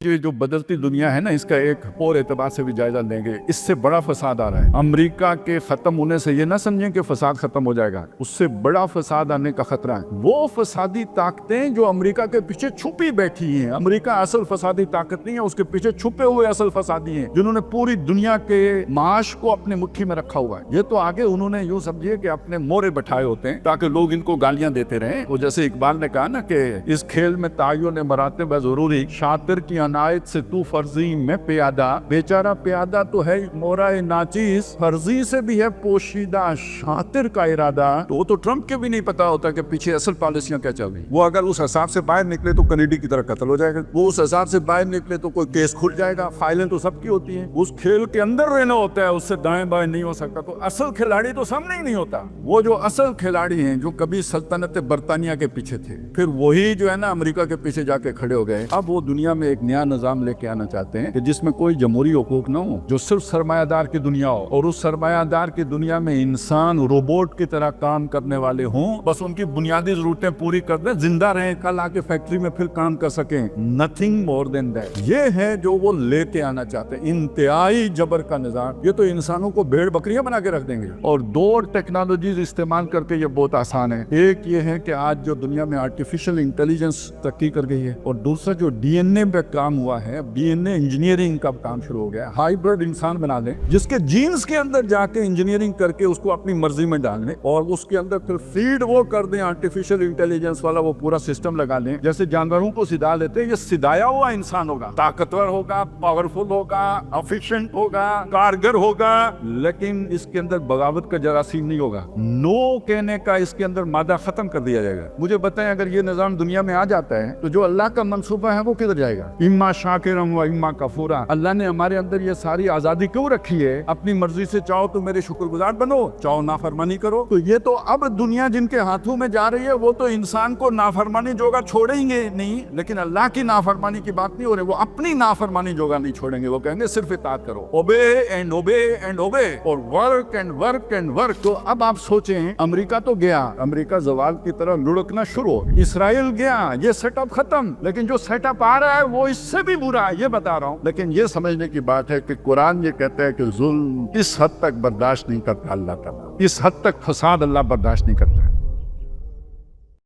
یہ جو بدلتی دنیا ہے نا، اس کا ایک اور اعتبار سے بھی جائزہ لیں گے۔ اس سے بڑا فساد آ رہا ہے۔ امریکہ کے ختم ہونے سے یہ نہ سمجھیں کہ فساد ختم ہو جائے گا، اس سے بڑا فساد آنے کا خطرہ ہے۔ وہ فسادی طاقتیں جو امریکہ کے پیچھے چھپی بیٹھی ہیں، امریکہ اصل فسادی طاقت نہیں ہے، اس کے پیچھے چھپے ہوئے اصل فسادی ہیں، جنہوں نے پوری دنیا کے معاش کو اپنے مٹھی میں رکھا ہوا ہے۔ یہ تو آگے انہوں نے یوں سمجھیے کہ اپنے مورے بٹھائے ہوتے ہیں تاکہ لوگ ان کو گالیاں دیتے رہیں۔ وہ جیسے اقبال نے کہا نا کہ اس کھیل میں تعین مراتب ہے ضروری، شاطر کی عنایت سے تو فرضی میں پیادہ، بیچارہ پیادہ تو ہے مورائے ناچیز، فرضی سے بھی ہے پوشیدہ شاطر کا ارادہ۔ تو وہ تو ٹرمپ کے بھی نہیں پتا ہوتا کہ پیچھے اصل پالیسیاں کیا چل رہی۔ وہ اگر اس حساب سے باہر نکلے تو کینیڈی کی طرح قتل ہو جائے گا، وہ اس حساب سے باہر نکلے تو کوئی کیس کھل جائے گا۔ فائلیں تو سب کی ہوتی ہیں، اس کھیل کے اندر رہنا ہوتا ہے، اس سے دائیں بائیں نہیں ہو سکتا۔ تو اصل کھلاڑی تو سامنے ہی نہیں ہوتا۔ وہ جو اصل کھلاڑی ہیں جو کبھی سلطنت برطانیہ کے پیچھے تھے، پھر وہی جو ہے نا امریکہ کے پیچھے جا کے کھڑے ہو گئے۔ اب وہ دنیا میں ایک نیا نظام لے کے آنا چاہتے ہیں کہ جس میں کوئی جمہوری حقوق نہ ہو، جو صرف سرمایہ دار کی دنیا ہو، اور اس سرمایہ دار کی دنیا میں انسان روبوٹ کی طرح کام کرنے والے ہوں، بس ان کی بنیادی ضرورتیں پوری کر دیں، زندہ رہیں، کل آ کے فیکٹری میں پھر کام کر سکیں۔ Nothing more than that. یہ ہے جو وہ لے کے آنا چاہتے ہیں، انتہائی جبر کا نظام۔ یہ تو انسانوں کو بھیڑ بکریاں بنا کے رکھ دیں گے۔ اور دو ٹیکنالوجیز استعمال کر کے یہ بہت آسان ہے۔ ایک یہ ہے کہ آج جو دنیا میں آرٹیفیشل انٹیلیجنس ترقی کر گئی ہے، اور دوسرا جو ڈی این اے پہ کام ہوا ہے، ڈی این اے انجینئرنگ کا کام شروع ہو گیا ہے۔ ہائیبرڈ انسان بنا دیں جس کے جینز کے اندر جا کے انجینئرنگ کر کے اس کو اپنی مرضی میں ڈال دیں، اور اس کے اندر پھر فیڈ وہ کر دیں آرٹیفیشل انٹیلیجنس والا، وہ پورا سسٹم لگا لیں جیسے جانوروں کو سدا لیتے ہیں۔ یہ سدایا ہوا انسان ہوگا، طاقتور ہوگا، پاورفل ہوگا، افیشینٹ ہوگا، کارگر ہوگا، لیکن اس کے اندر بغاوت کا جراثیم نہیں ہوگا۔ نو کہنے کا اس کے اندر مادہ ختم کر دیا جائے گا۔ مجھے بتائیں اگر یہ نظام دنیا میں آ جاتا ہے تو جو اللہ کا منصوبہ ہے وہ کدھر جائے گا؟ اما شاکرم و اما کفورا۔ اللہ نے ہمارے اندر یہ ساری آزادی کیوں رکھی ہے؟ اپنی مرضی سے چاہو تو میرے شکر گزار بنو، چاہو نافرمانی کرو۔ تو یہ تو اب دنیا جن کے ہاتھوں میں جا رہی ہے وہ تو انسان کو نافرمانی جوگا چھوڑیں گے نہیں، لیکن اللہ کی نافرمانی کی بات نہیں ہو رہی، وہ اپنی نافرمانی جوگا نہیں چھوڑیں گے۔ وہ کہیں گے صرف اطاعت کرو، obey and obey and obey, اور work and work and work. تو اب آپ سوچیں، امریکہ تو گیا، امریکہ زوال کی طرح لڑکنا شروع، اسرائیل گیا، یہ سیٹ اپ ختم، لیکن جو سیٹ اپ آ رہا ہے وہ اس سے بھی برا ہے، یہ بتا رہا ہوں۔ لیکن یہ سمجھنے کی بات ہے کہ قرآن یہ کہتا ہے کہ ظلم اس حد تک برداشت نہیں کرتا اللہ تعالیٰ، اس حد تک فساد اللہ برداشت نہیں کرتا ہے۔